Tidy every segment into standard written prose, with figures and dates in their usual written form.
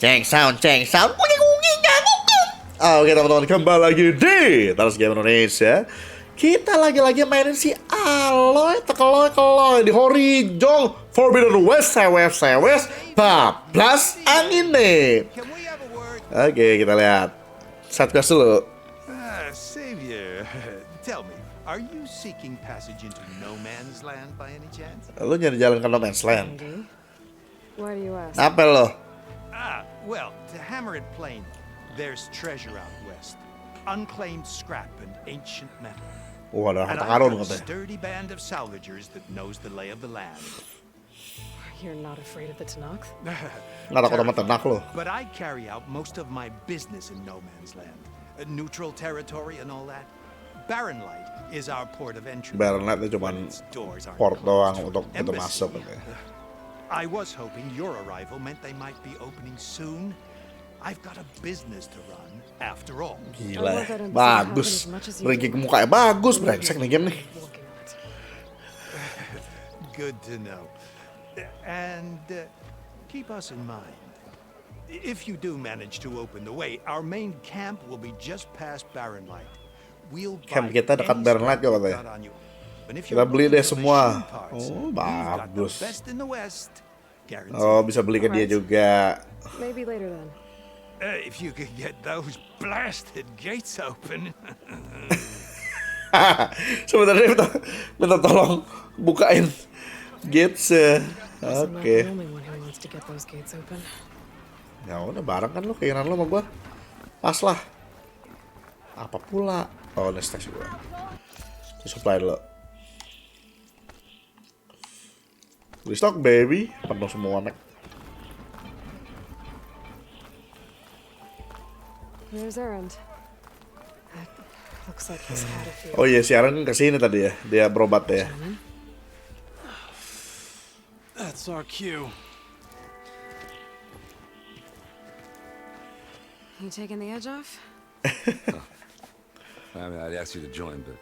Ceng sound. Oke teman-teman, kembali lagi di Terus Game Indonesia. Kita lagi-lagi mainin si Aloy tekeloy di Horizon Forbidden West sewes bablas anime. Oke, kita lihat set quest dulu. Savior, tell me, are you seeking passage into no man's land by any chance? Lu nyari jalan ke No Man's Land. Why do you ask? Apa lo? Well, to hammer it plain, there's treasure out west, unclaimed scrap and ancient metal. Ada And harta I've karun got a katanya. sturdy band of salvagers that knows the lay of the land. You're not afraid of the Tanakh? Nggak takut sama ternak lo. But I carry out most of my business in no man's land. Neutral territory and all that. Barren Light is our port of entry. Barren Light itu cuman port doang untuk pintu masuk katanya. I was hoping your arrival meant they might be opening soon. I've got a business to run, after all. Gila, bagus. Ranking mukanya bagus, brengsek nih game nih. Good to know. And keep us in mind. If you do manage to open the way, our main camp will be just past Barren Light. Camp kita dekat Barren Light kok katanya. Kita beli deh semua. Oh, bagus. Oh, bisa beli ke dia juga. Maybe later then. If you could get those blasted gates open. Sebenarnya minta tolong bukain gates. Oke. Ya udah bareng kan lo, keinginan lo sama gua. Pas lah. Apa pula? Oh, ini stage gua. Supply dulu. Restock baby, penuh semua mek. There's Errand. Looks like he's had a few. Oh iya, si Aaron kesini tadi ya, dia berobat ya. That's our cue. You taking the edge off? I mean, I'd ask you to join, but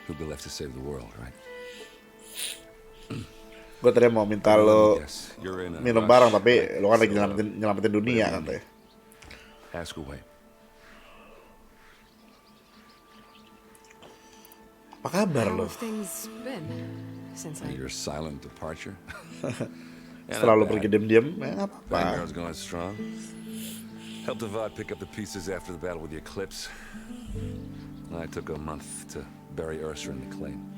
who'd be left to save the world, right? Gue tadi mau minta lo minum bareng, tapi lo kan lagi nyelamatin dunia kan teh. Ask away. Apa kabar lo? Your silent departure. Setelah lo pergi diam-diam, ya apa? Vanguard's going strong. Helped Avad pick up the pieces after the battle with the Eclipse. I took a month to bury Ursa in the claim.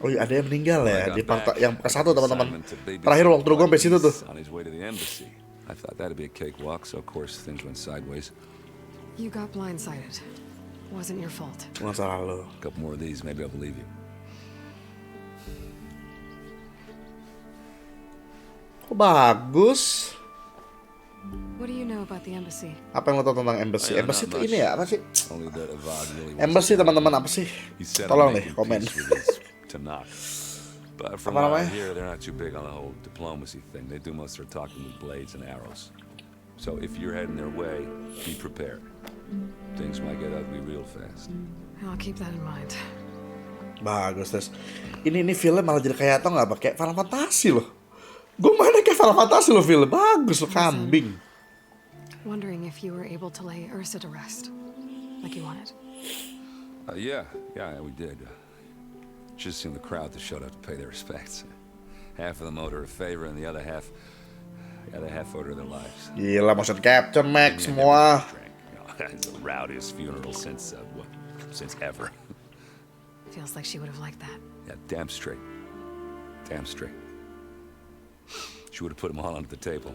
Oh iya, ada yang meninggal ya di part yang ke-1 teman-teman. Terakhir waktu gue sampai situ tuh. On his way to the embassy. I thought that'd be a cakewalk, so of course things went sideways. You got blindsided. Wasn't your fault. Masalah lo. A couple more of these, maybe I'll believe you. Kok bagus? What do you know about the embassy? Apa yang lo tahu tentang embassy? Embassy itu ini ya, apa sih? Only that Avad really Embassy teman-teman apa sih? Tolong deh komen. But from what I hear, they're not too big on the whole diplomacy thing. They do most of their talking with blades and arrows. So if you're heading their way, be prepared. Things might get ugly real fast. I'll keep that in mind. Bagus, Tes. Ini film malah jadi kayak tau nggak pakai Final Fantasy loh. Gue mana kayak Final Fantasy loh film. Bagus loh, kambing. Wondering if you were able to lay Ursa to rest, like you wanted. Yeah, we did. Just seen the crowd that showed up to pay their respects. Half of them owed her a favor, and the other half owed her their lives. Gila, motion capture Max semua. It's the rowdiest funeral since ever. Feels like she would have liked that. Yeah, damn straight. She would have put them all under the table.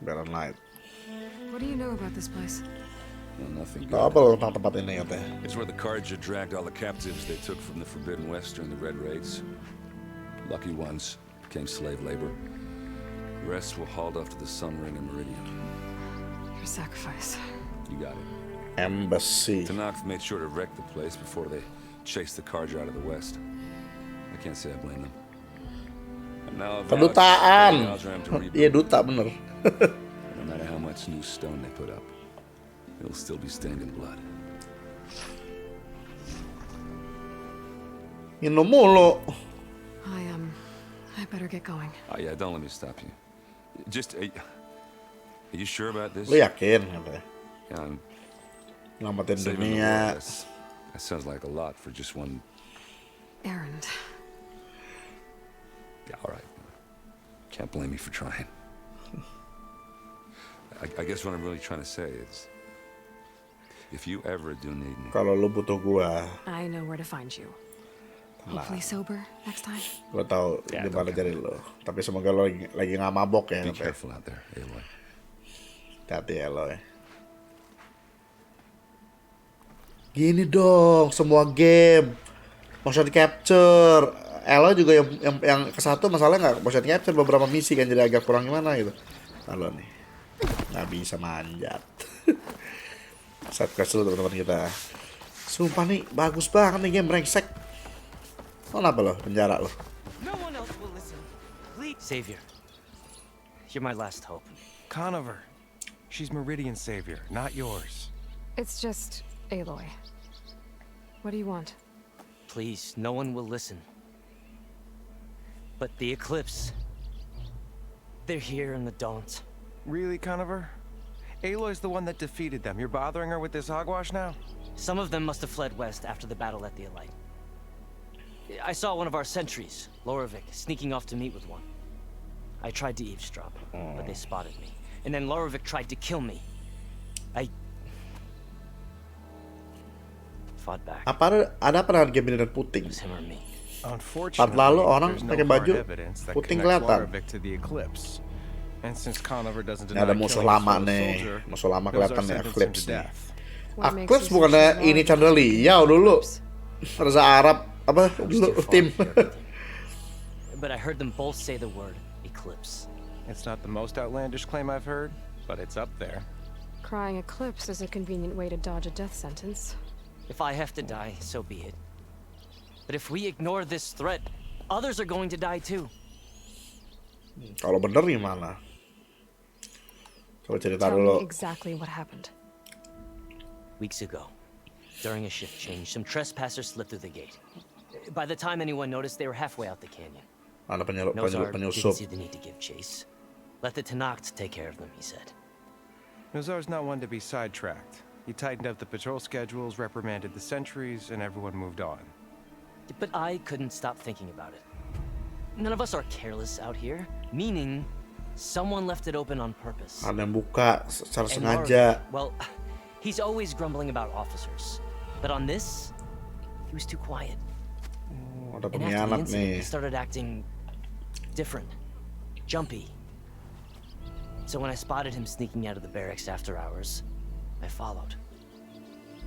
Barren Light. What do you know about this place? Well, nothing good. Apa lo tentang tempat ini katanya? It's where the Carja dragged all the captives they took from the Forbidden West during the Red Raids. Lucky ones became slave labor. The rest were hauled off to the Sun Ring and Meridian. Your sacrifice. You got it. Embassy. Tanakh made sure to wreck the place before they chased the Carja out of the West. I can't say I blame them. And now Kedutaan. Iya duta bener. No matter how much new stone they put up, it'll still be stained in blood. Minum mulu. better get going. Oh yeah, don't let me stop you. Just, are you sure about this? Lu yakin katanya? Yeah, I'm Nyelamatin saving the dunia. world. That sounds like a lot for just one. Errand. Yeah, all right. Can't blame me for trying. I guess what I'm really trying to say is, if you ever do need me, Kalau lu butuh gua, I know where to find you. Hopefully sober next time. gua tahu Ya, di mana oke. cari lu. Tapi semoga lu lagi nggak mabok ya. be katanya. careful out there, Aloy. Hati ya lo ya. Gini dong, semua game motion capture. Elo juga yang ke satu masalah nggak motion capture beberapa misi kan, jadi agak kurang gimana gitu. Kalau nih nggak bisa manjat. Set quest dulu teman-teman kita. Sumpah nih bagus banget nih game brengsek. Lo kenapa lo penjara lo? No one else will listen. Please. Savior, you're my last hope. Conover. She's Meridian's savior, not yours. It's just Aloy. What do you want? Please, no one will listen. But the Eclipse, they're here in the Daunt. Really, Conover? Aloy's the one that defeated them. You're bothering her with this hogwash now? Some of them must have fled west after the battle at the Elite. I saw one of our sentries, Lorevic, sneaking off to meet with one. I tried to eavesdrop, but they spotted me. And then Lorevic tried to kill me. I fought back. Ada apa dengan game ini dan puting? It was him or me. Unfortunately, lalu orang there's no pakai hard baju evidence that putih connects kelihatan. Lorevic to the Eclipse. And since Conover doesn't Ini deny ada musuh killing his lama fellow nih. soldier, Musuh lama Nazar kelihatan nih, sentenced him Eclipse to nih. death. What makes Eclipse you so bukannya sure ini Laura Chandra was Liao dulu. Eclipse? Reza Arab apa I was dulu too far tim. to hear everything. But I heard them both say the word Eclipse. It's not the most outlandish claim I've heard, but it's up there. Crying Eclipse is a convenient way to dodge a death sentence. If I have to die, so be it. But if we ignore this threat, others are going to die too. Kalau bener gimana? Coba cerita Tell dulu. me exactly what happened. Weeks ago, during a shift change, some trespassers slipped through the gate. By the time anyone noticed, they were halfway out the canyon. Ada Nozar didn't penyusup. see the need to give chase. Let the Tenakth take care of them, he said. Nazar's not one to be sidetracked. He tightened up the patrol schedules, reprimanded the sentries, and everyone moved on. But I couldn't stop thinking about it. None of us are careless out here, meaning someone left it open on purpose. Ada yang buka secara And sengaja. Laura, well, he's always grumbling about officers. But on this, he was too quiet. Ada And after the pengkhianat incident, nih. he started acting different, jumpy. So when I spotted him sneaking out of the barracks after hours, I followed.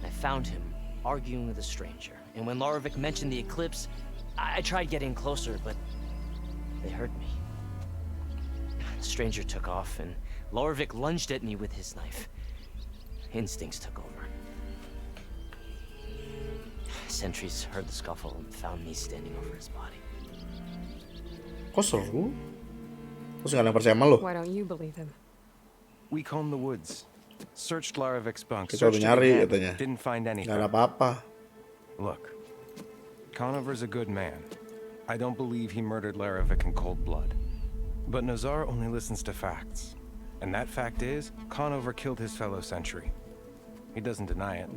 I found him arguing with a stranger. And when Lorevic mentioned the Eclipse, I tried getting closer, but they heard me. The stranger took off, and Lorevic lunged at me with his knife. Instincts took over. Sentries heard the scuffle and found me standing over his body. Kok seru? Terus gak ada yang percaya sama lu? Why don't you believe him? We combed the woods, searched Larevic's bunk, Kita udah searched it nyari again, katanya. didn't find anything. Gak ada apa-apa. Look, Conover's a good man. I don't believe he murdered Larevic in cold blood. But Nazar only listens to facts. And that fact is, Conover killed his fellow sentry. He doesn't deny it,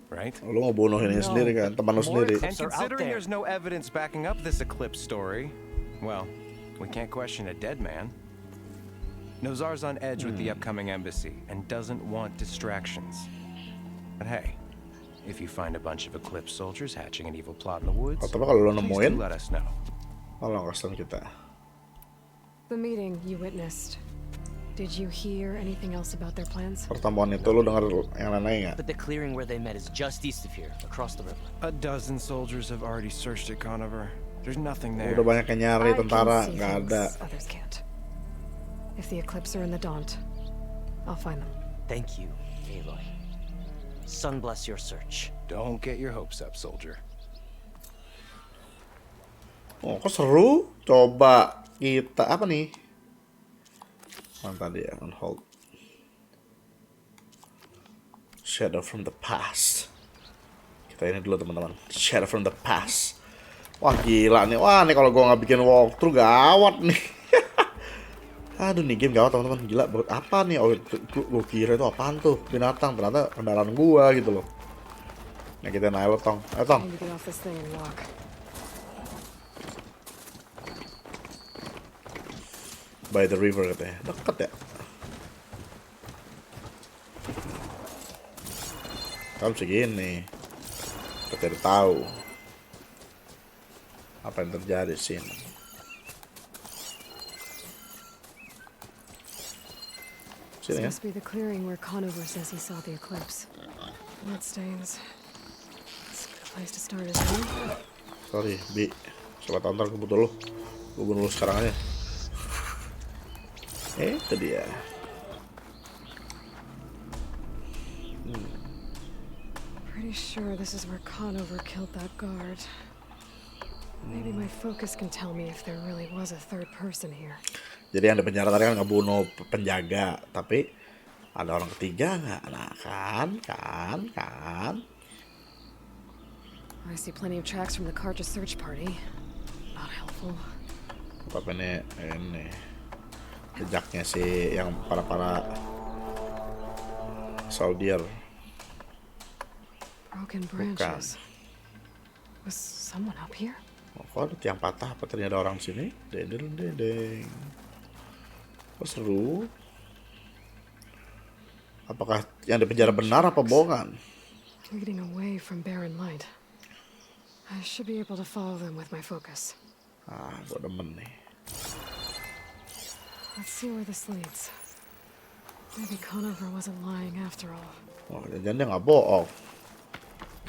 right? Lu mau bunuh ini No. sendiri kan, teman lu More sendiri. And Eclipse are out considering there. there's no evidence backing up this Eclipse story, well, we can't question a dead man. Nozar's on edge with the upcoming embassy and doesn't want distractions. But hey, if you find a bunch of Eclipse soldiers hatching an evil plot in the woods, Atau kalau lu please nemuin, do let us know. tolong kasih kita. The meeting you witnessed. Did you hear anything else about their plans? Pertemuan itu lu denger yang lain nggak? But the clearing where they met is just east of here, across the river. A dozen soldiers have already searched it, Conover. There's nothing there. Udah banyak yang nyari I tentara, can see nggak ada. things others can't. If the Eclipse are in the Daunt, I'll find them. Thank you, Aloy. Sun bless your search. Don't get your hopes up, soldier. Oh, kok seru? Coba kita apa nih? Mana tadi ya? On hold. Shadow from the past. Kita ini dulu teman-teman. Shadow from the past. Wah gila nih, wah nih kalau gua nggak bikin walkthrough gawat nih. Aduh nih game gawat teman-teman, gila buat apa nih? Oh gua kira itu apaan tuh binatang, ternyata kendaraan gua gitu loh. Nah kita naik lo Tong, ayo Tong. I need to get off this thing and walk. By the river katanya, deket ya. Kan segini, kita cari tahu apa yang terjadi sini. This Sini ya. must be the clearing where Conover says he saw the eclipse. Bloodstains. It's a good place to start, isn't it? Sorry, Bi. Coba tonton ke butuh lu. Gue bunuh lu sekarang aja. Itu dia. Pretty sure this is where Conover killed that guard. Maybe my focus can tell me if there really was a third person here. Jadi yang di penjara tadi kan ngebunuh penjaga, tapi ada orang ketiga nggak? Nah kan. I see plenty of tracks from the Carja search party. Not helpful. Tapi ini jejaknya si yang para soldier. Broken branches. Was someone up here? Oh, kok ada tiang patah? Apa ternyata ada orang sini? Deng. Oh, seru. Apakah yang di penjara benar apa bohongan? Leading away from barren light. I should be able to follow them with my focus. Ah, gue demen nih. Let's see where this leads. Maybe Conover wasn't lying after all. Wah, jangan dia nggak bohong.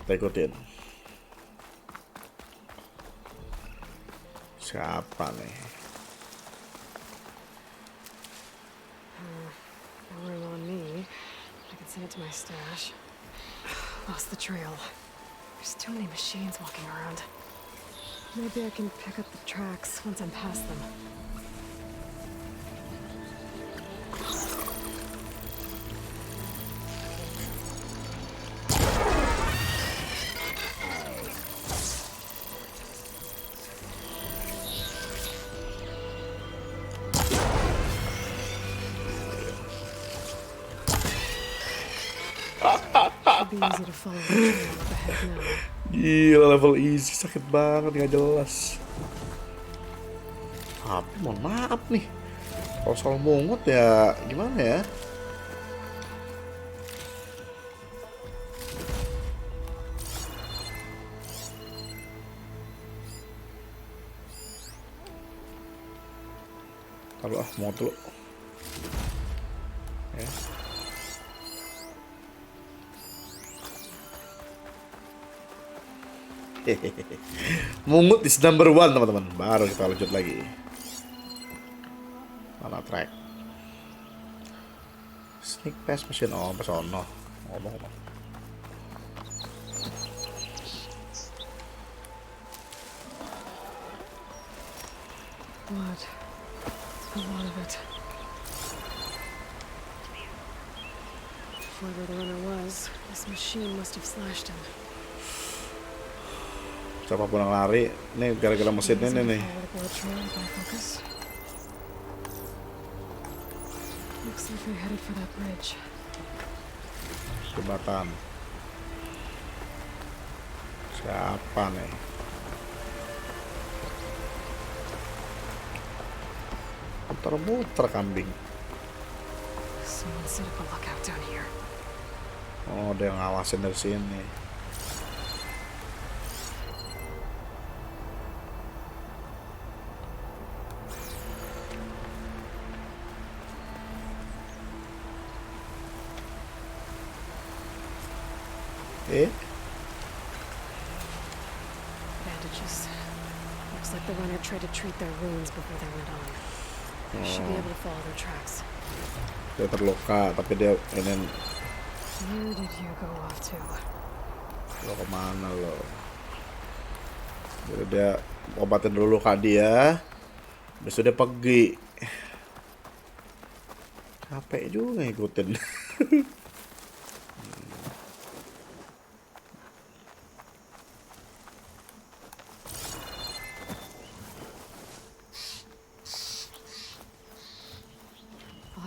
Kita ikutin. Siapa nih? No room on me. I can send it to my stash. Lost the trail. There's too many machines walking around. Maybe I can pick up the tracks once I'm past them. Should be easy to follow the trail up ahead now. Gila level easy sakit banget nggak jelas. Tapi mohon maaf nih. Kalau soal mungut ya gimana ya? Kalau mau dulu. Ya. Mungut is number one teman-teman. Baru kita lanjut lagi. Mana track? Sneak pass mesin pesono. Ngomong. Blood. A lot of it. Whoever the runner was, this machine must have slashed him. Siapapun yang lari, ini gara-gara mesin ini nih. Follow the bullet trail with my focus. Looks like they headed for that bridge. Jembatan. Siapa nih? Muter-muter kambing. Someone set up a lookout down here. Oh, dia ngawasin dari sini. Bandages. Looks like the runner tried to treat their wounds before they went on. I should be able to follow their tracks. Dia terluka, tapi dia ini Where did you go off to? lo kemana lo? Jadi dia obatin dulu luka dia, besok dia pergi. Capek juga ngikutin.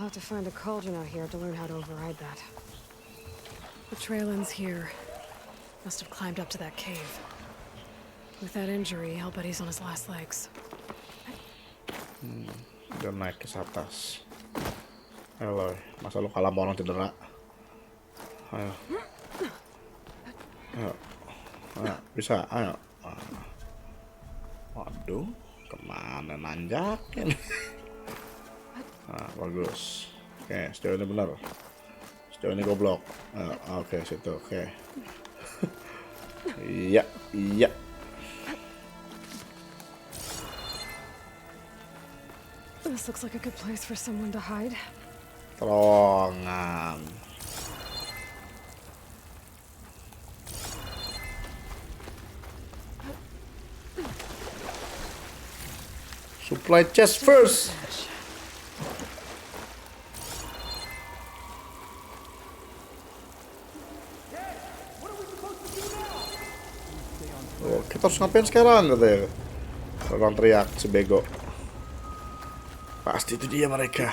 have to find a cauldron out here to learn how to override that. The trail ends here. Must have climbed up to that cave. With that injury, I'll bet he's on his last legs. Udah naik ke atas. Ayo, masa lu kalah sama orang cedera? Ayo. Ayo. Ayo, bisa, ayo. Waduh, kemana nanjakin? Nah, bagus. Oke, sejauh ini benar. Sejauh ini goblok. Oke, situ, oke. Iya, iya. This looks like a good place for someone to hide. Terowongan. Supply chest first. Oh, kita harus ngapain sekarang katanya? Orang teriak si bego. Pasti itu dia mereka.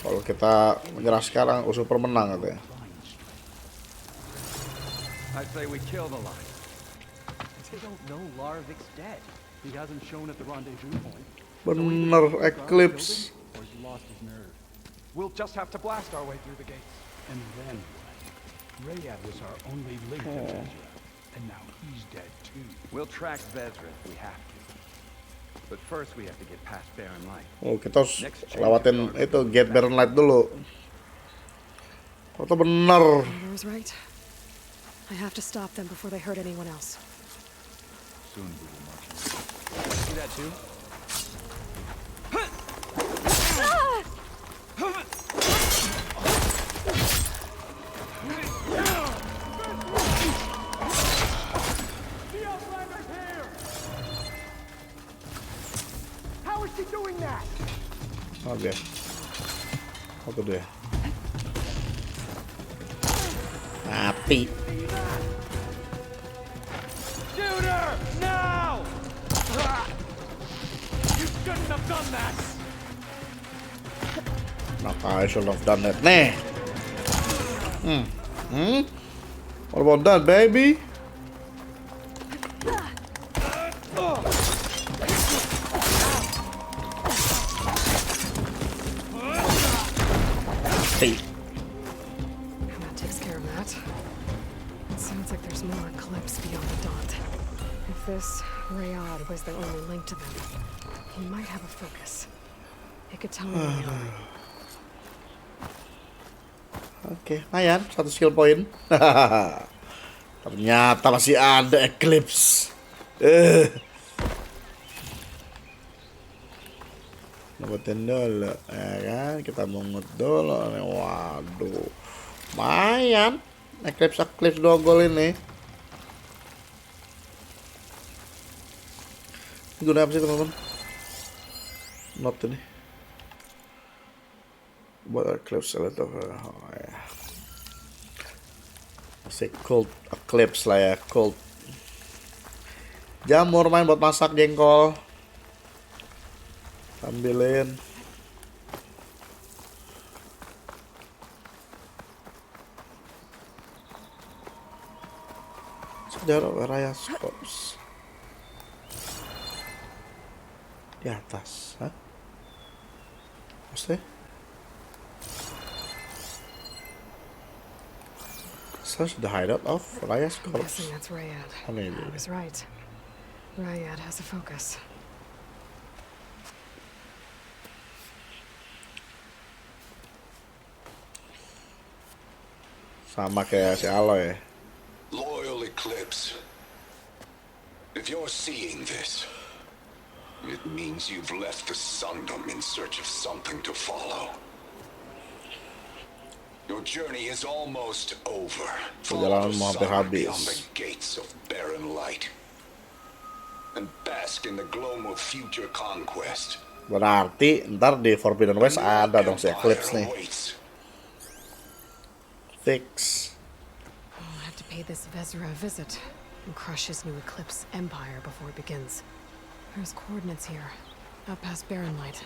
Kalau kita menyerah sekarang, Super menang katanya. I say we kill the lion. They don't know Larvik's dead. He hasn't shown at the rendezvous point. Bener, Eclipse. Or he's lost his nerve. We'll just have to blast our way through the gates. And then Rayad was our only link to Bezra. And now he's dead too. We'll track Bezra if we have to. But first we have to get past Barren Light. Oh, kita harus lewatin itu gate Barren Light dulu. Itu bener. Amber's right. I have to stop them before they hurt anyone else. Soon we will march. See that too? Oke. Apa dia? Mati. Shooter! Now! You shouldn't have done that! I should have done that. Nih. What about that, baby? Hey. That takes care of that. It sounds like there's more eclipse beyond the dot. If this Rayad was the only link to them, he might have a focus. He could tell me where they are. Oke, lumayan, 1 skill point. Ternyata masih ada Eclipse. Dapetin dulu, ya kan? Kita mungut dulu. Waduh, lumayan. Eclipse dogol ini. Ini guna apa sih teman-teman? Not ini. Buat Eclipse itu, oh ya. Masih cold Eclipse lah ya, cold. Jamur main buat masak jengkol. Ambilin. Sejarah raya Sports. Di atas, hah? Maksudnya? Such the hideout of Raya's I'm corpse. guessing that's Rayad. Maybe. I was right. Rayad has a focus. Sama kayak si Aloy. Loyal Eclipse, if you're seeing this, it means you've left the Sundom in search of something to follow. Your journey is almost over. Follow Perjalanan the mau hampir sun habis. beyond the gates of barren light, and bask in the gloam of future conquest. Berarti ntar di Forbidden West ada dong si Eclipse nih. Fix. I'll have to pay this Vezra a visit and crush his new Eclipse empire before it begins. There's coordinates here. Out past Barren Light.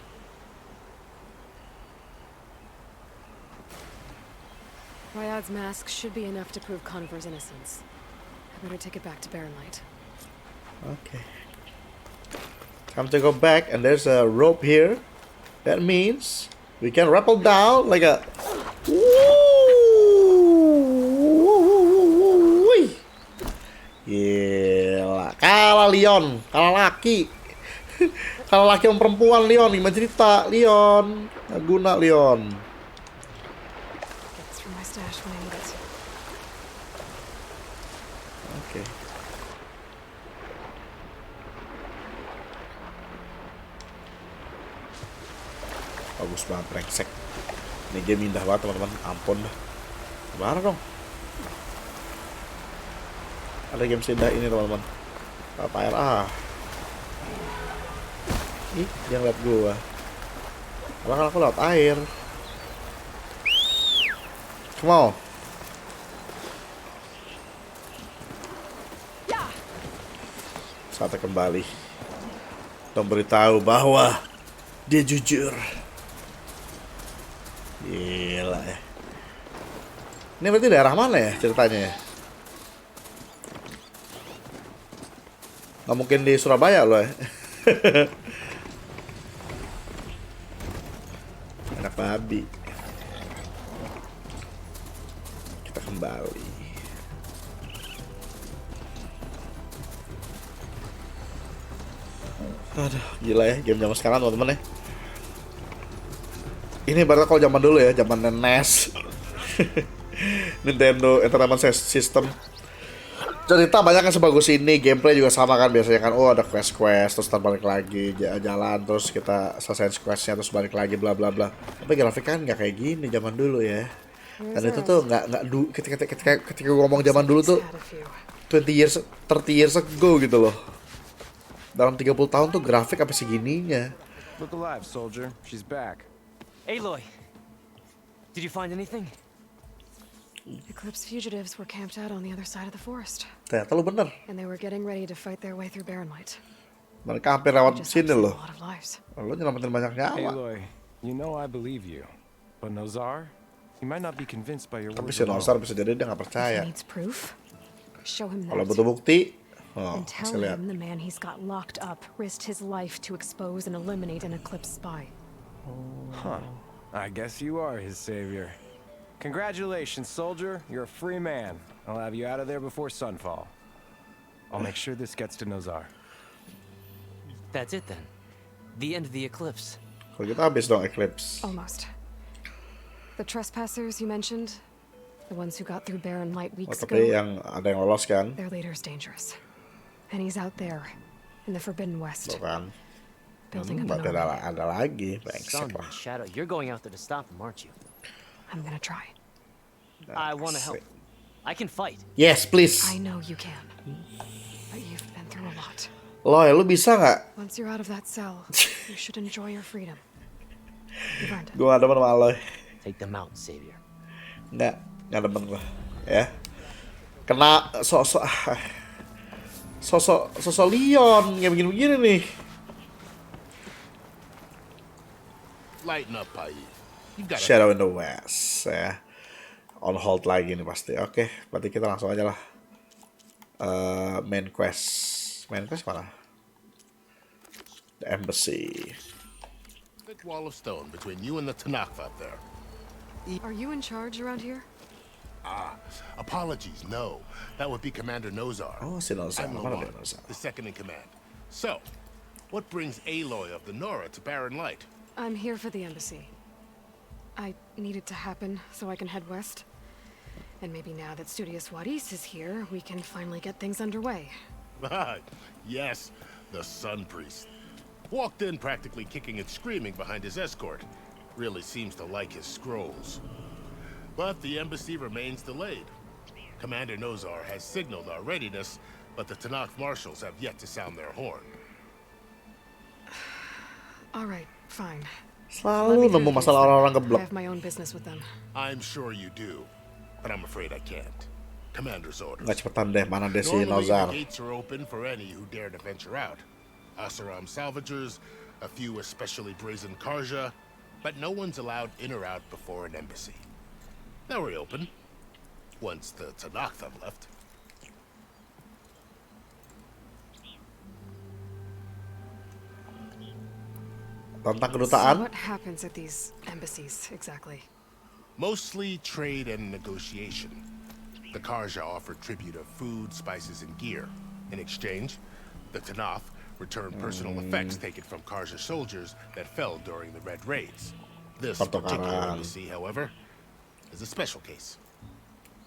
Ryad's mask should be enough to prove Conver's innocence. I better take it back to Barren Light. Okay. Time to go back, and there's a rope here. That means we can rappel down like a. Gila, kalah Leon, kalah laki. Kalah laki sama perempuan Leon, gimana cerita Leon? Nggak guna Leon. Get this from my stash when I need it. Oke. Bagus banget, brengsek. Ini game indah banget teman-teman, ampun dah. Gimana dong? Ada game seindah ini teman-teman. Apa air Ih, dia ngeliat gua. Kalau aku lewat air. Come on. Saatnya kembali. Memberitahu bahwa dia jujur. Gila ya. Ini berarti daerah mana ya ceritanya ya? Nggak mungkin di Surabaya loh ya. Anak babi. Kita kembali. Aduh, gila ya game zaman sekarang teman-teman ya. Ini baru kalau zaman dulu ya, zaman NES. Nintendo Entertainment System. Cerita banyak kan sebagus ini, gameplay juga sama kan biasanya kan. Oh, ada quest-quest terus ntar balik lagi jalan terus kita selesai questnya terus balik lagi bla bla bla. Tapi grafik kan nggak kayak gini zaman dulu ya. Dan itu tuh nggak ketika gue ngomong zaman dulu tuh 30 years ago gitu loh. Dalam 30 tahun tuh grafik apa segininya. Look alive, soldier. She's back. Aloy, did you find anything? Eclipse fugitives were camped out on the other side of the forest. Ternyata lu bener. And they were getting ready to fight their way through Barren Light. Mereka hampir lewat Just sini saved loh. a lot of lives. Lu nyelamatin banyak nyawa. Aloy, you know I believe you. But Nozar, he might not be convinced by your Tapi words si alone. Nosar bisa jadi dia nggak If percaya. he needs proof, show him Kalau that. butuh bukti, oh, And tell kasih lihat. him the man he's got locked up risked his life to expose and eliminate an Eclipse spy. Huh. I guess you are his savior. Congratulations, soldier. You're a free man. I'll have you out of there before sunfall. I'll make sure this gets to Nozar. That's it then. The end of the eclipse. Kalau kita habis dong Eclipse. Almost. The trespassers you mentioned, the ones who got through Barren Light Oh, weeks tapi ago, yang ada yang lolos kan? their leader's dangerous. And he's out there, in the Forbidden West, Tuh kan. building up Berarti an army. ada lagi, brengsek Sun lah. and Shadow, you're going out there to stop him, aren't you? I'm gonna try. I want to help. I can fight. Yes, please. I know you can. But you've been through a lot. Loy, lu bisa nggak? Once you're out of that cell, you should enjoy your freedom. You've earned it. Gua nggak demen sama Loy. Take them out, Savior. Nggak demen gua. Ya. Kena sosok Leon kayak begini-begini nih. Lighten up, Pai. You got Shadow in the West ya. On hold lagi nih pasti. Oke, berarti kita langsung aja lah. Main quest. Main quest mana? The Embassy. thick wall of stone between you and the Tanakh up there. Are you in charge around here? Apologies, no. That would be Commander Nozar. Oh, si Nozar. I'm Mana dia Lawan, Nozar? the second in command. So, what brings Aloy of the Nora to Barren Light? I'm here for the embassy. I need it to happen so I can head west. And maybe now that Studious Wadis is here, we can finally get things underway. Yes, the Sun Priest. Walked in practically kicking and screaming behind his escort. Really seems to like his scrolls. But the embassy remains delayed. Commander Nozar has signaled our readiness, but the Tanakh marshals have yet to sound their horn. All right, fine. Selalu nemu masalah orang-orang I geblek. have my own business with them. I'm sure you do, but I'm afraid I can't. Commander's orders. Nggak cepetan deh, mana deh si Normally, Nozar. the gates are open for any who dare to venture out. Asaram salvagers, a few especially brazen Karja, but no one's allowed in or out before an embassy. Now we're open, once the Tanakh have left. Tentang So kedutaan. what happens at these embassies exactly? Mostly trade and negotiation. The Karja offered tribute of food, spices, and gear. In exchange, the Tanakh returned personal effects taken from Karja soldiers that fell during the Red Raids. This particular Pertukaran. embassy, however, is a special case.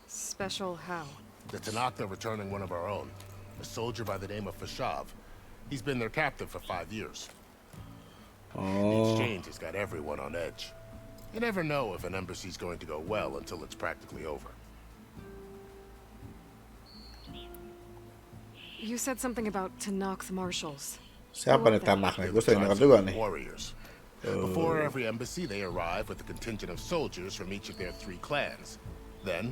Special how? The Tanakh are returning one of our own, a soldier by the name of Fashav. He's been their captive for 5 years. The exchange has got everyone on edge. You never know if an embassy's going to go well until it's practically over. You said something about Tanakh's marshals. Siapa nih Tanakh nih? Gue sering dengar juga nih. Warriors. Before every embassy, they arrive with a contingent of soldiers from each of their 3 clans. Then,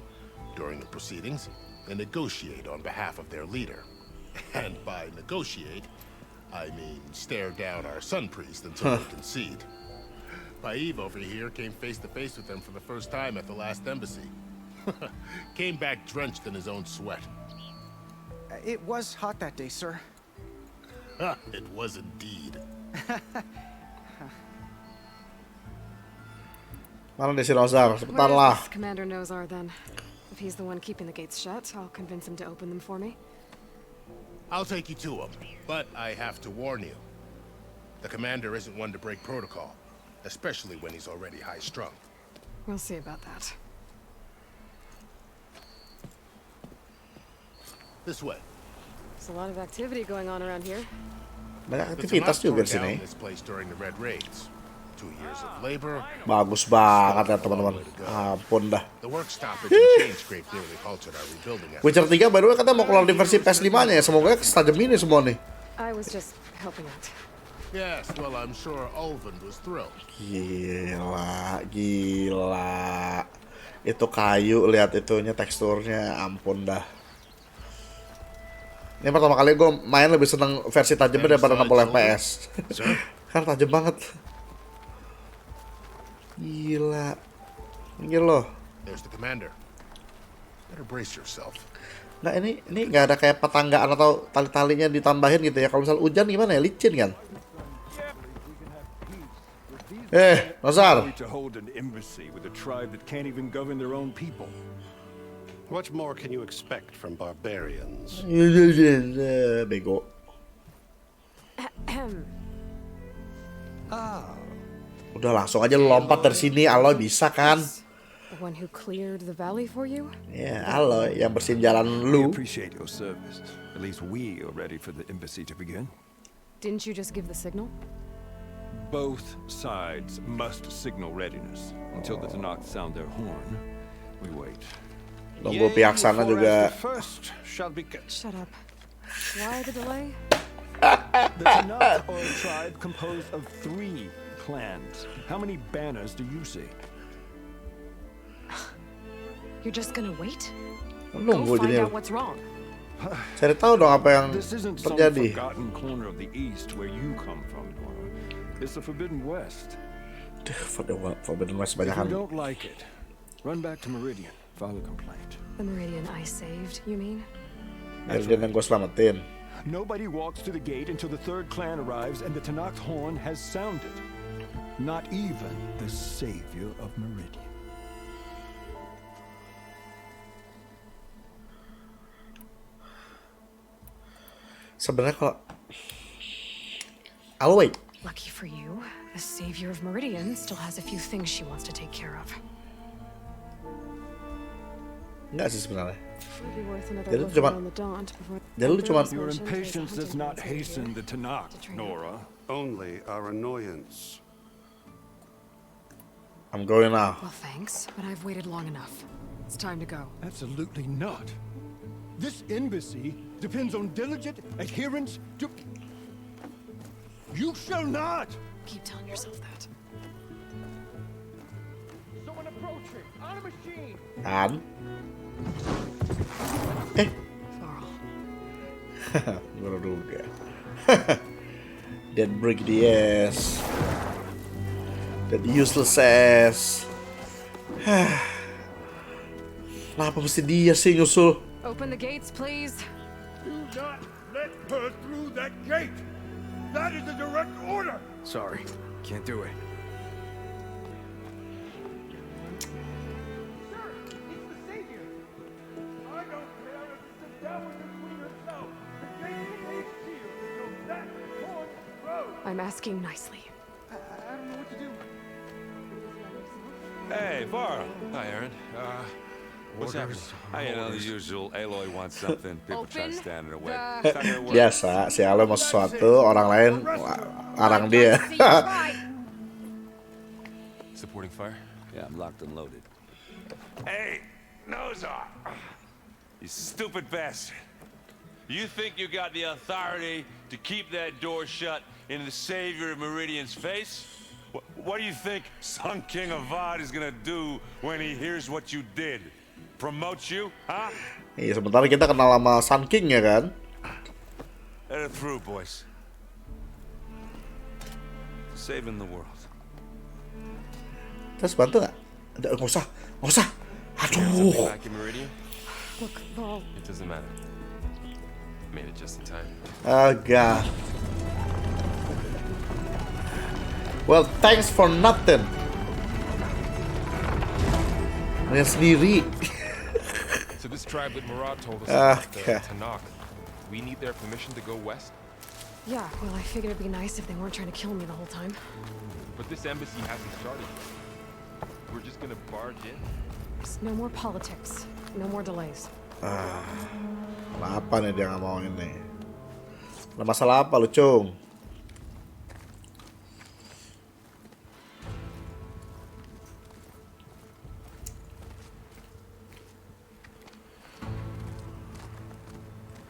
during the proceedings, they negotiate on behalf of their leader. And by negotiate, I mean stare down our sun priest until they concede. Paiv over here came face to face with them for the first time at the last embassy. Came back drenched in his own sweat. It was hot that day, sir. It was indeed. Mana nih si Nozar? Cepetan Where lah. is this Commander Nozar then? If he's the one keeping the gates shut, I'll convince him to open them for me. I'll take you to him, but I have to warn you. The commander isn't one to break protocol, especially when he's already high-strung. We'll see about that. This way. There's a lot of activity going on around here. Banyak The aktivitas Tanakh juga tore di sini. down this place during the Red Raids. 2 years of labor. Bagus banget ya teman-teman. Ampun dah. The work stoppage and change scrape nearly halted our rebuilding effort. Witcher 3 by the way katanya mau keluar di versi PS5-nya ya. Semoga setajam ini semua nih. I was just helping out. Yes, well, I'm sure Ulvin was thrilled. Gila, gila. Itu kayu, lihat itunya teksturnya, ampun dah. Ini pertama kali gue main lebih seneng versi tajamnya daripada 60 fps. Karena tajam banget. Gila. Gila loh. There's the commander. Better brace yourself. Nah ini nggak ada kayak petanggaan atau tali-talinya ditambahin gitu ya. Kalau misal hujan gimana ya? Licin kan? Nozar. To hold an embassy with a tribe that can't even govern their own people. What more can you expect from barbarians? Bego. Udah langsung aja lu lompat dari sini, Aloy bisa kan? The one who cleared the valley for you? Ya, Aloy yang bersihin jalan We lu. appreciate your service. At least we are ready for the embassy to begin. Didn't you just give the signal? Both sides must signal readiness. Until the Tanakh sound their horn, we wait. Nunggu pihak sana juga. First shall be Shut up. Why the delay? The Tanakh are a tribe composed of 3 clans. How many banners do you see? You're just gonna wait? Nunggu Go find jadi. out what's wrong. Cari tahu dong apa yang This isn't some terjadi. forgotten corner of the East where you come from, Nora. It's the Forbidden West. Forbidden West If you banyakan. don't like it, run back to Meridian. File a complaint. The Meridian I saved, you mean? Meridian yang gue selamatin. Nobody walks to the gate until the 3rd clan arrives and the Tanakh horn has sounded. Not even the savior of Meridian. Sebenarnya kalau I'll wait. Lucky for you, the savior of Meridian still has a few things she wants to take care of. Enggak sih sebenarnya. It'd be worth another Jadi look cuma- around the Daunt before. jadi lu cuma- Your impatience does not hasten the Tanakh, Nora. only our annoyance. I'm going now. Well, thanks, but I've waited long enough. It's time to go. Absolutely not. This embassy depends on diligent adherence to... You shall not! Keep telling yourself that. Someone approaching! On a machine! Kan? Varl. Baru duga. That break the ass. That useless ass. Kenapa mesti dia sih nyusul? Open the gates, please. Do not let her through that gate! That is a direct order! Sorry, can't do it. I'm asking nicely. I don't know what to do. Hey, Varl. Hi, Aaron. What's happening? You know, the usual. Aloy wants something. People try to Open stand in her way. the- It's not gonna work. Biasa, si Aloy mau sesuatu, orang lain larang dia. Supporting fire? Yeah, I'm locked and loaded. Hey, Nozar! You stupid bastard. You think you got the authority to keep that door shut in the savior of Meridian's face? What do you think Sun King Avad is gonna do when he hears what you did? Promote you, huh? Iya, sementara kita kenal sama Sun King ya kan? Let it through, boys. Saving the world. Terus bantu nggak? Nggak usah. Aduh. Back in Meridian? Look, Val, It doesn't matter. Made it just in time. Oh god. Well, thanks for nothing. Lihat sendiri. So this tribe that Murad told us about, the Okay. Tanakh, we need their permission to go west? yeah, well, I figured it'd be nice if they weren't trying to kill me the whole time. But this embassy hasn't started yet. We're just gonna barge in? Just no more politics. No more delays. Apa nih dia nggak mau ini? Ada masalah apa lu, Cung?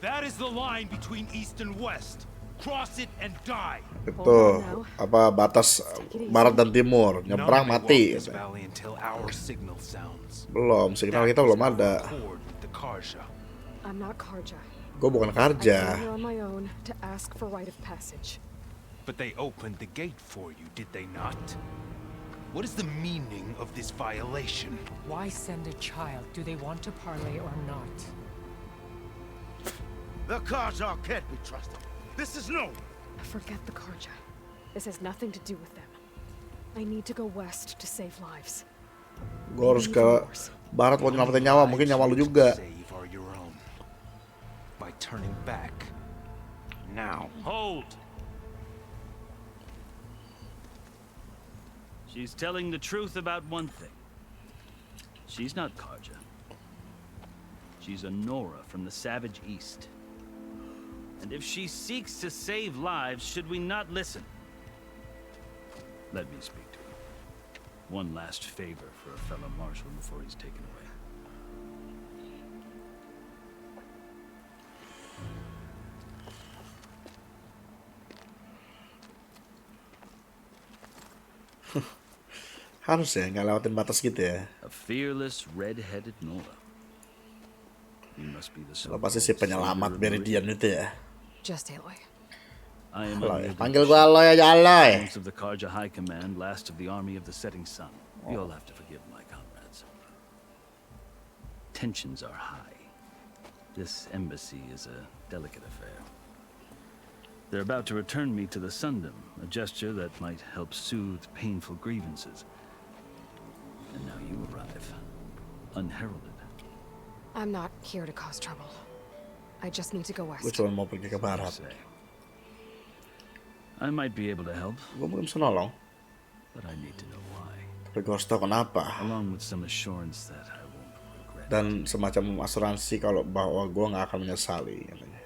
That is the line between east and west. Cross it and die. Itu apa batas barat dan timur, nyebrang mati. This valley until our signal sounds. Belum, signal kita belum ada. I'm not Karja. Gue bukan I came Karja. here on my own to ask for rite of passage. But they opened the gate for you, did they not? What is the meaning of this violation? Why send a child? Do they want to parley or not? The Khajar can't be trusted. This is no. Forget the Karja. This has nothing to do with them. I need to go west to save lives. Gue harus ke barat buat nyelamatin nyawa, mungkin nyawa lu juga. Save are your own. By turning back. Now. Hold! She's telling the truth about one thing. She's not Karja. She's a Nora from the Savage East. And if she seeks to save lives, should we not listen? Let me speak to her. One last favor for a fellow marshal before he's taken away. Harus ya, nggak lewatin batas gitu ya. A fearless, red-headed Nora. You must be the Lo pasti si penyelamat Meridian itu ya. Just Aloy. I am Aloy. unable Panggil to gua Aloy aja, Aloy. Ranks of the Karja High Command, last of the army of the setting sun. You'll have to forgive my comrades. Tensions are high. This embassy is a delicate affair. They're about to return me to the Sundom, a gesture that might help soothe painful grievances. And now you arrive, unheralded. I'm not here to cause trouble. I just need to go west. Gue cuma mau pergi ke barat. I might be able to help. Gue mungkin bisa nolong. But I need to know why. Tapi gue harus tahu kenapa. Along with some assurance that I won't regret. Dan semacam asuransi kalau bahwa gue nggak akan menyesali. Katanya.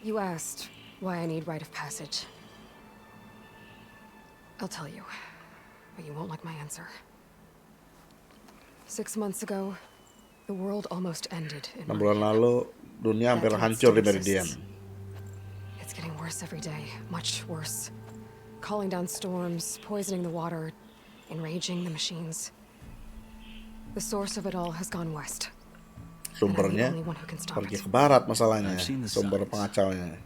You asked why I need rite of passage. I'll tell you, but you won't like my answer. 6 months ago, the world almost ended in 6 bulan lalu, dunia hampir hancur di Meridian. It's getting worse every day, much worse. Calling down storms, poisoning the water, enraging the machines. The source of it all has gone west. Sumbernya pergi ke barat masalahnya, sumber pengacaunya.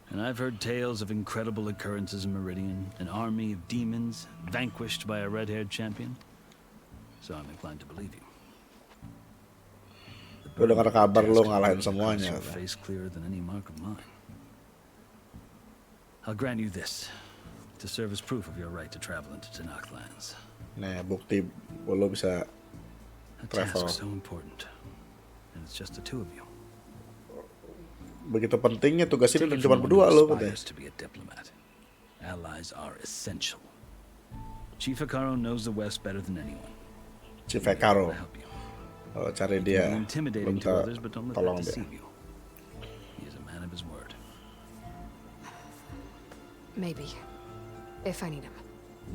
And I've heard tales of incredible occurrences in Meridian, an army of demons vanquished by a red-haired champion. So I'm inclined to believe you. Gue dengar kabar lo ngalahin semuanya. Face clearer than any mark of mine. I'll grant you this, to serve as proof of your right to travel into Tanakh lands. Nih, bukti lo bisa travel. Task so important, and it's just the two of you. Begitu pentingnya tugas ini cuma berdua lo, katanya. To be a diplomat, allies are essential. Chief Akaro knows the West better than anyone. Chief Akaro. Oh, cari dia. Intimidating to others, but don't let tolong that dia. deceive you. He is a man of his word. Maybe. If I need him.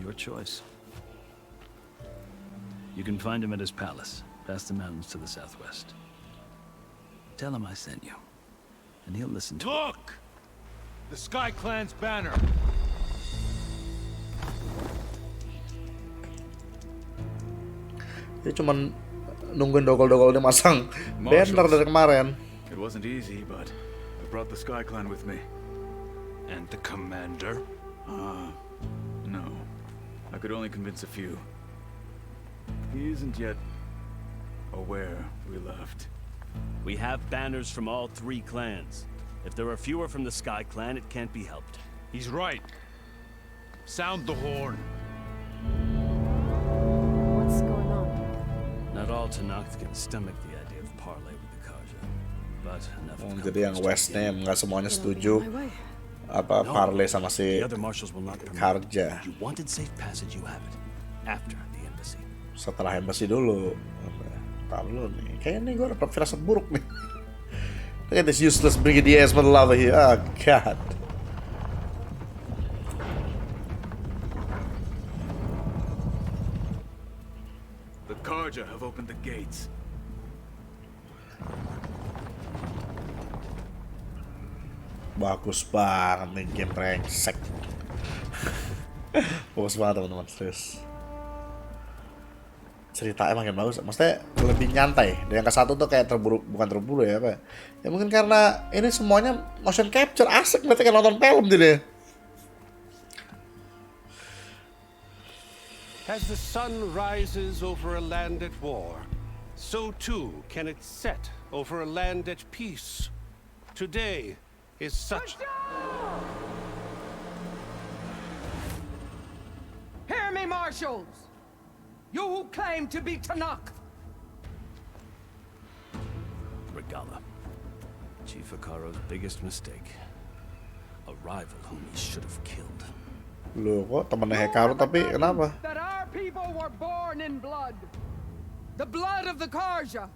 Your choice. You can find him at his palace, past the mountains to the southwest. Tell him I sent you, and he'll listen to Look! The Sky Clan's banner. Dia cuman nungguin dogol-dogol dia masang banner dari kemarin. It wasn't easy, but I brought the Sky Clan with me. And the commander? No. I could only convince a few. He isn't yet aware we left. We have banners from all three clans. If there are fewer from the Sky Clan, it can't be helped. He's right. Sound the horn. What's going on? Not all Tanakh can stomach the idea of parley with the Karja, but enough of Jadi yang Westnya nggak semuanya setuju apa parley sama si Karja. You wanted safe passage, you have it. After the embassy. Setelah embassy dulu. Ntar lu nih, kayaknya nih gue dapet firasat buruk nih. Look at this useless brigadier with lava here. Oh god. The Karja have opened the gates. Bagus banget nih game brengsek. Bagus banget teman-teman, serius. Ceritanya makin bagus, maksudnya lebih nyantai. Dan yang ke satu tuh kayak terburu, bukan terburu ya apa? Ya mungkin karena ini semuanya motion capture, asik berarti kayak nonton film jadi. As the sun rises over a land at war, so too can it set over a land at peace. Today is such... Hear me, marshals! You who claim to be Tanakh! Regala. Chief Akaro's biggest mistake. A rival whom he should have killed. Loh, kok temennya Hekaru tapi kenapa? That our people were born in blood. The blood of the Karja.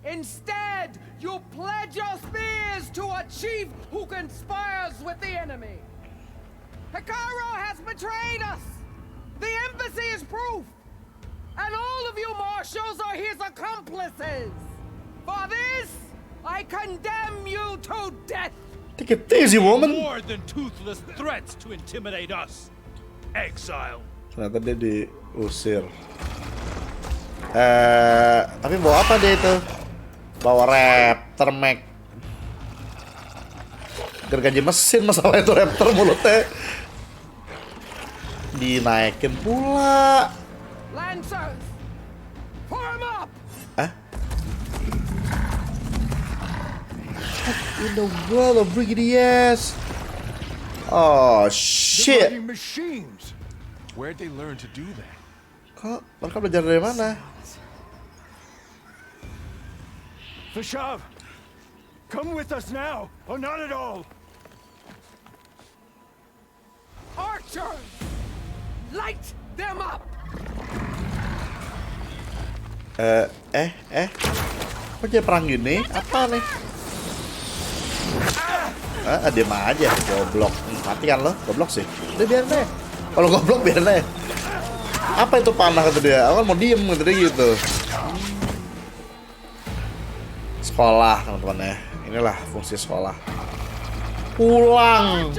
Instead, you pledge your spears to a chief who conspires with the enemy. Hekaru has betrayed us. The embassy is proof. And all of you marshals are his accomplices. For this, I condemn you to death. Take it easy, woman. More than toothless threats to intimidate us. Exile. Ternyata dia diusir. Tapi bawa apa dia itu? Bawa Raptor Mac. Gergaji mesin masalah itu Raptor mulutnya. Dinaikin pula. Lancers, form up. Hah? In the world of brigadiers. Oh shit. Machines. Where'd they learn to do that? Kok mereka belajar dari mana? Vashav, come with us now, or not at all. Archers, light them up. Kok jadi perang gini? Apa nih? Diam aja, goblok. Mati kan lo? Goblok sih. Udah biarin deh. Kalau goblok biarin deh. Apa itu panah kata dia? Aku kan mau diem kata dia gitu. Sekolah teman-teman ya. Inilah fungsi sekolah. Pulang.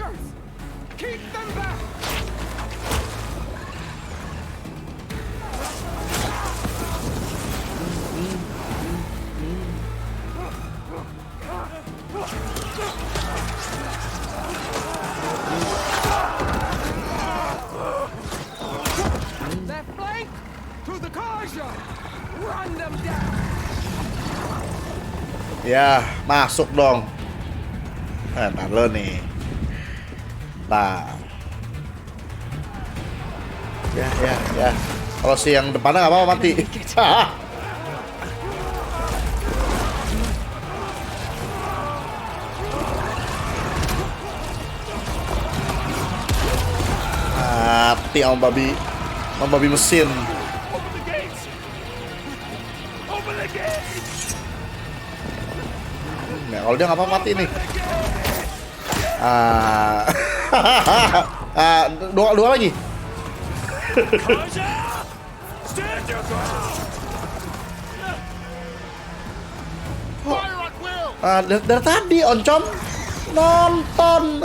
Ya, masuk dong. Ntar lo nih. Nah. Ya. Kalau si yang depannya nggak apa-apa mati. Mati sama babi mesin. Nah, kalau dia nggak apa-apa mati nih. Dua lagi. Dari tadi oncom nonton.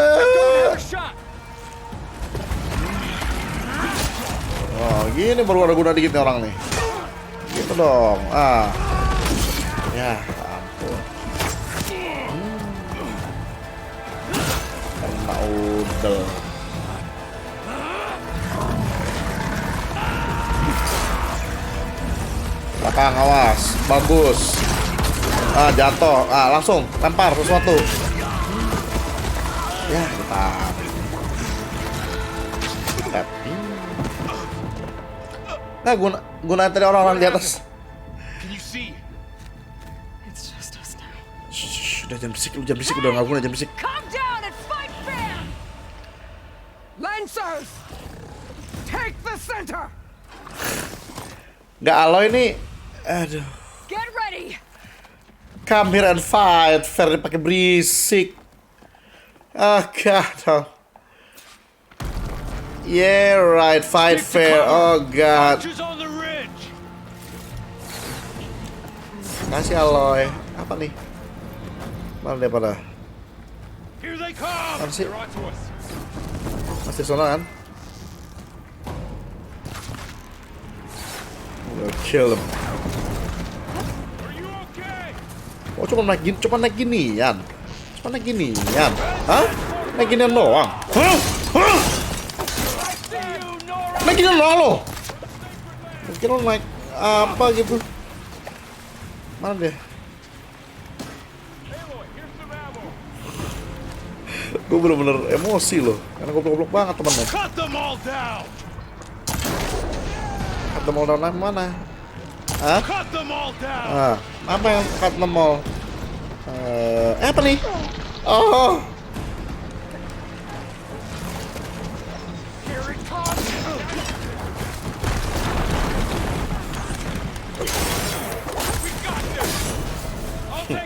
Oh, gini baru ada guna dikit nih orang nih. Gitu dong. Ya ampun. Kena udel. Belakang, awas. Bagus. Jatuh. Langsung lempar sesuatu. Ya, ditahan. Nah, gunain tadi orang-orang di atas. Shh, udah jangan berisik, udah nggak guna jangan berisik. Lancers, take the center. Nggak aloy ini, aduh. Get ready. Come here and fight, fair pakai berisik. God. Yeah, right, fight fair. Oh god. Kasih aloy. Apa nih? Mana dia pada? Masih. Masih sana kan? We'll kill them. Oh, cuma naik ginian. Hah? Naik ginian doang. Hah? Naik ginian doang lo. Mungkin lo naik apa gitu. Mana dia? Gue bener-bener emosi loh. Karena goblok-goblok banget temennya. Cut them all down mana? Hah? Apa yang cut them all? Apa nih? Oh.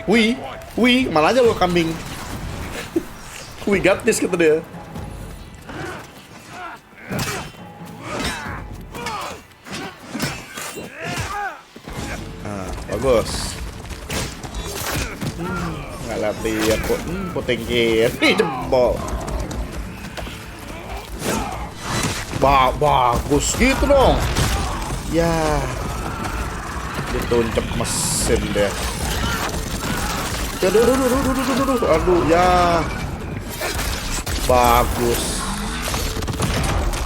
Wih, mana aja lo kambing. We got this kata dia. Bagus. Nggak lihat puting kiri jempol. Bagus gitu dong. Ya, dituncep mesin deh. Aduh, ya. Bagus.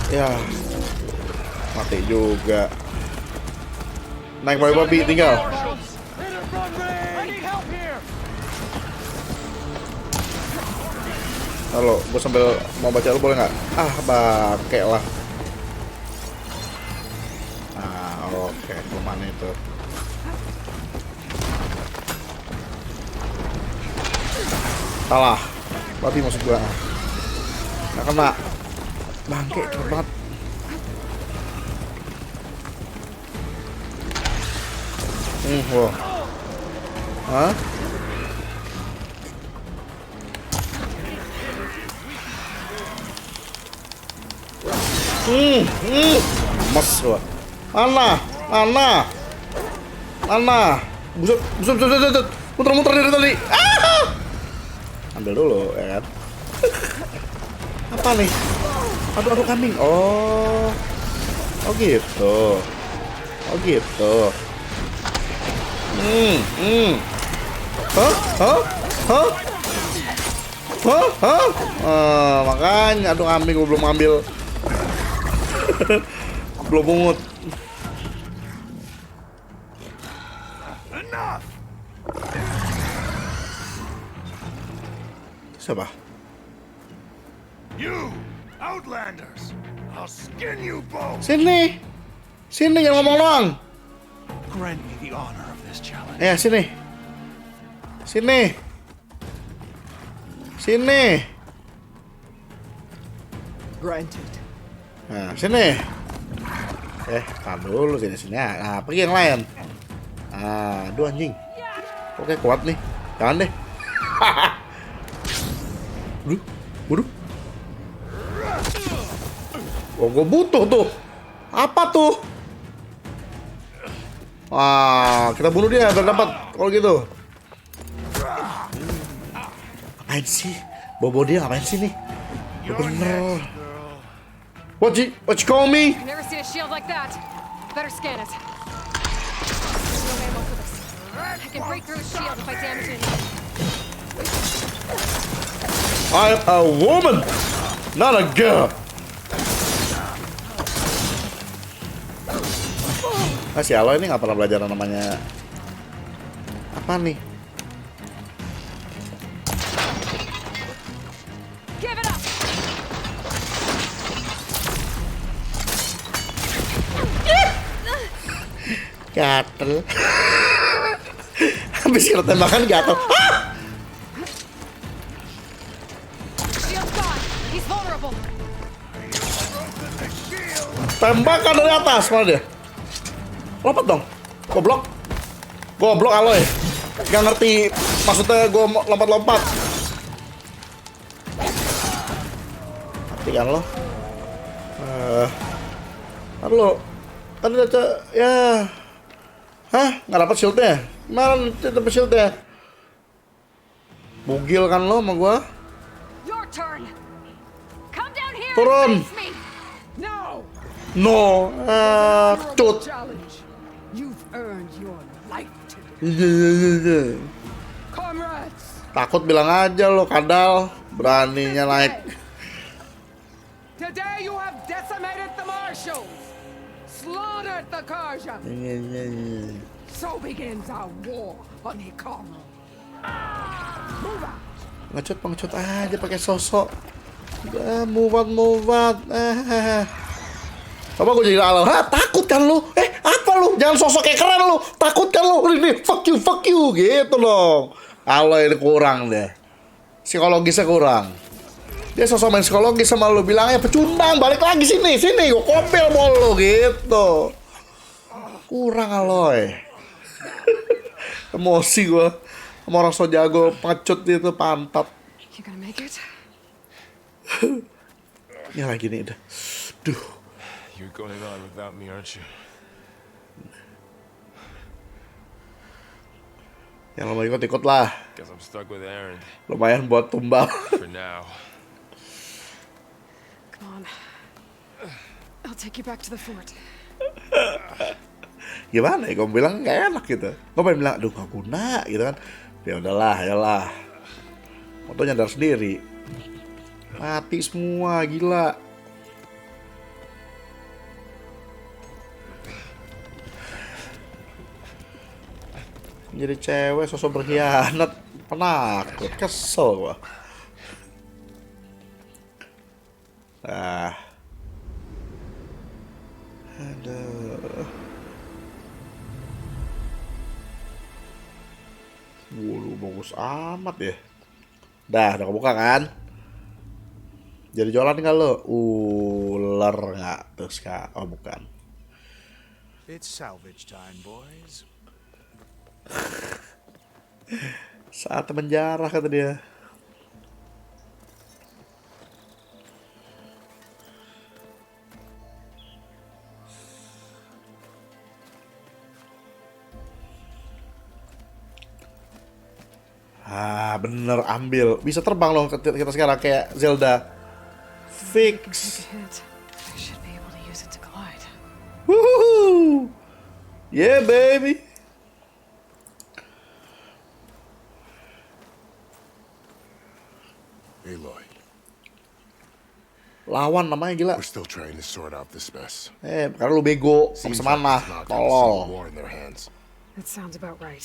Ya. Mati juga. Naik babi tinggal. Halo, gue sambil mau baca lu boleh nggak? Bangke lah. Oke, kemana itu? Salah. Babi maksud gua. Nggak kena. Bangke, cepet banget. Wow. Hah? Mas gua. Mana? Buset. Muter-muter dari tadi. Ambil dulu, ya kan? Apa nih? Aduh kambing. Oh gitu. Makanya aduh kambing gue belum ambil. Belum mungut. Siapa? You outlanders, I'll skin you both. Sini. Sini jangan ngomong doang. Grant me the honor of this challenge. Sini. Sini. Sini. Granted. Nah, sini. Tahan dulu sini. Nah, pergi yang lain. Aduh anjing. Oke, kuat nih. Jangan deh. Waduh. Oh, gue butuh tuh. Apa tuh? Wah, kita bunuh dia biar dapat kalau gitu. Ngapain sih? Bobo dia ngapain sih nih? Bener. What you call me? I've never seen a shield like that. Better scan it. There's no ammo for this. I can break through a shield if I damage it. I'm a woman, not a girl. Si Aloy ini nggak pernah belajar namanya apa nih? Give it up. Gatel. Habis kena tembakan gatel. Shield's gone. He's vulnerable. Tembakan dari atas mana dia? Lompat dong. Goblok Aloy. Gak ngerti maksudnya gue lompat-lompat. Mati kan lo? Ntar lo. Kan udah ya. Hah? Gak dapet shieldnya? Gimana dapet shieldnya? Bugil kan lo sama gue? Your turn. Come down here. Turun. And face me. No. Cut. You've earned your life today. Comrades. Takut bilang aja lo kadal. Beraninya naik. Today you have decimated the marshals, slaughtered the Karja. So begins our war on Hikaru. Move out. Pengecut aja pakai sosok. Udah move out. Coba gue jadi Aloy. Takut kan lu? Apa lu? Jangan sosok kayak keren lu. Takut kan lu? Ini fuck you gitu dong. Aloy ini kurang deh. Psikologisnya kurang. Dia sosok main psikologis sama lu, bilangnya pecundang, balik lagi sini, gue kopel bol lu gitu. Kurang Aloy. Emosi gue sama orang so jago pengecut itu pantat. You gonna make it? Ini lagi nih udah. Duh. You're going on without me, aren't you? Yang lo mau ikut lah. Guess I'm stuck with Aaron. Lumayan buat tumbal. For now. Come on. I'll take you back to the fort. Gimana ya? Gue bilang gak enak gitu. Gue pengen bilang, aduh gak guna gitu kan. Ya udahlah. Moto nyadar sendiri. Mati semua, gila. Jadi cewek sosok berkhianat, penakut, kesel gua. Aduh. Bulu bagus amat ya. Udah kebuka kan? Jadi jualan nggak lo? Ular nggak? Terus kak? Oh bukan. It's salvage time, boys. Saat menjarah kata dia. Bener ambil. Bisa terbang loh kita sekarang kayak Zelda. Fix. Woohoo! Yeah baby. Aloy. Lawan namanya gila. We're still trying to sort out this mess. Karena lu bego. Mau kemana? Tolol. That sounds about right.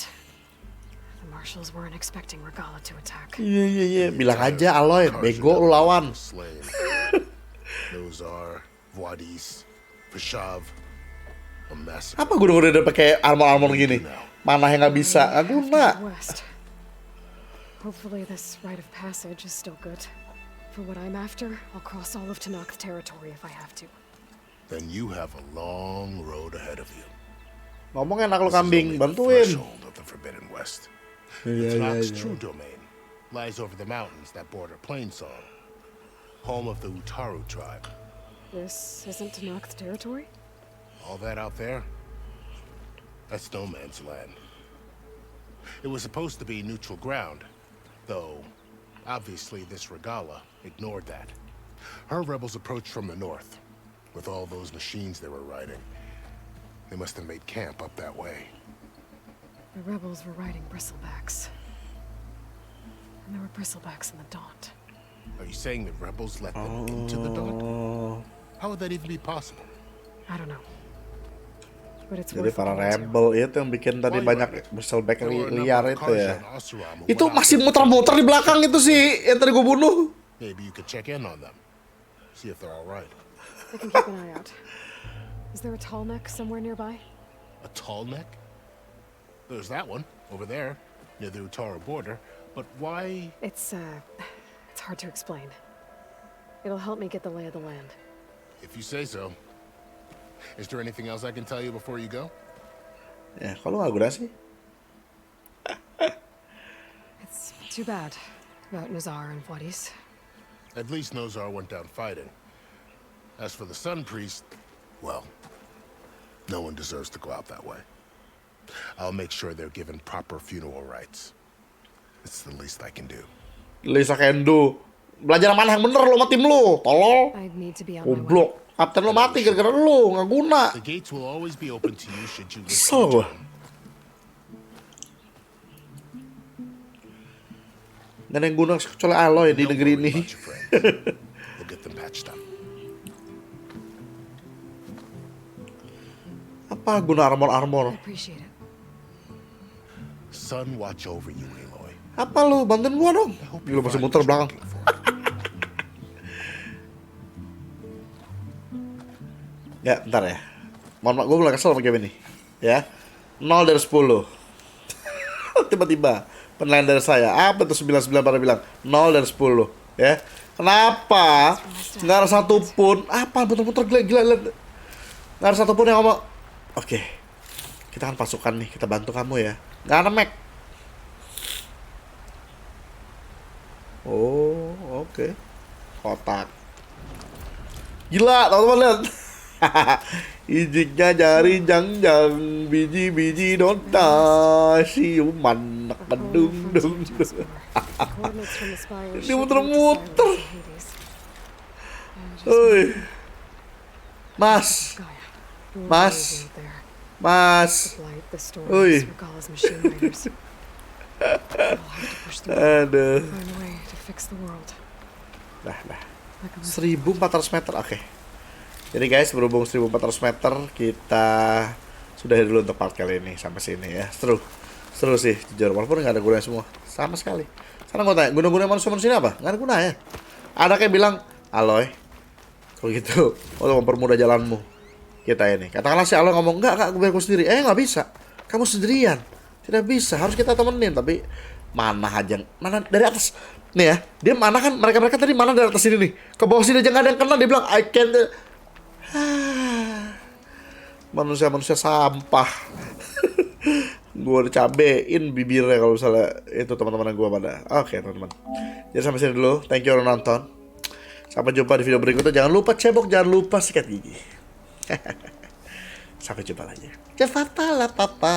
The The marshals weren't expecting Regala to attack. Iya. Bilang aja Aloy, bego lu lawan. Those are Wadis, Vashav, a massacre. Apa gunung udah pakai armor gini? Mana yang nggak bisa? Nggak guna. West. Hopefully this rite of passage is still good. For what I'm after, I'll cross all of Tanakh territory if I have to. Then you have a long road ahead of you. Ngomong enak lu kambing, bantuin. Of the Forbidden West. Iya. Tanakh's true domain lies over the mountains that border Plainsong, home of the Utaru tribe. This isn't Tanakh territory? All that out there, that's no man's land. It was supposed to be neutral ground, though obviously this Regala ignored that. Her rebels approached from the north, with all those machines they were riding. They must have made camp up that way. The rebels were riding bristlebacks. And there were bristlebacks in the Daunt. Are you saying the rebels let them into the Daunt? How would that even be possible? I don't know. But it's Jadi worth para looking into. rebel itu yang bikin tadi banyak bristleback liar itu ya. Itu masih muter-muter di belakang itu sih yang tadi gue bunuh. Maybe you could check in on them. See if they're all right. I can keep an eye out. Is there a tall neck somewhere nearby? A tall neck? There's that one over there near the Utaru border. But why? It's hard to explain. It'll help me get the lay of the land. If you say so. Is there anything else I can tell you before you go? Ya, kalau nggak guna sih. It's too bad about Nazar and Wadis. At least Nozar went down fighting. As for the Sun Priest, well, no one deserves to go out that way. I'll make sure they're given proper funeral rites. It's the least I can do. Lisa Kendo. Belajar mana yang bener lo sama tim lo, tolol. I need to be on my way. Goblok. Kapten lo mati gara-gara lo, nggak guna. The gates will always be open to you should you wish Kesel to gua. return. Gak ada yang guna kecuali Aloy di negeri ini. We'll get them patched up. Apa guna armor-armor? Appreciate it. Sun watch over you, Aloy. Apa lu? Bantuin gua dong. Lu masih muter belakang. Ya, bentar ya. Mohon maaf, gue mulai kesel sama game ini. Ya, 0 dari 10. Tiba-tiba penilaian dari saya, apa tuh 99 pada bilang 0 dari 10. Ya, kenapa nggak ada satupun? Apa muter-muter gila. Nggak ada satupun yang ngomong, oke, kita kan pasukan nih, kita bantu kamu ya. Nggak ada Mac. Oh, oke. Kotak. Gila, teman-teman lihat. Ijiknya jari jang biji-biji nota siuman kedung dung. Ini muter-muter. Oi. Mas. Oi. Aduh. Nah. 1400 meter, oke. Jadi guys, berhubung 1400 meter, kita sudahi dulu untuk part kali ini sampai sini ya. Seru sih, jujur. Walaupun nggak ada gunanya semua, sama sekali. Sekarang gue tanya, guna-guna manusia apa? Nggak ada gunanya. Ada kayak bilang, Aloy, kalau gitu, untuk mempermudah jalanmu, kita ini. Katakanlah si Aloy ngomong, enggak, gue biar gue sendiri. Nggak bisa. Kamu sendirian. Tidak bisa, harus kita temenin. Tapi mana aja, mana dari atas. Nih ya, dia mana kan, mereka tadi mana dari atas sini nih. Ke bawah sini aja nggak ada yang kena, dia bilang, I can't. Manusia sampah. Gue udah cabein bibirnya kalau misalnya itu teman-teman gue pada. Oke teman-teman, jadi sampai sini dulu. Thank you udah nonton. Sampai jumpa di video berikutnya. Jangan lupa cebok, jangan lupa sikat gigi. Sampai jumpa lagi. Cepat lah papa.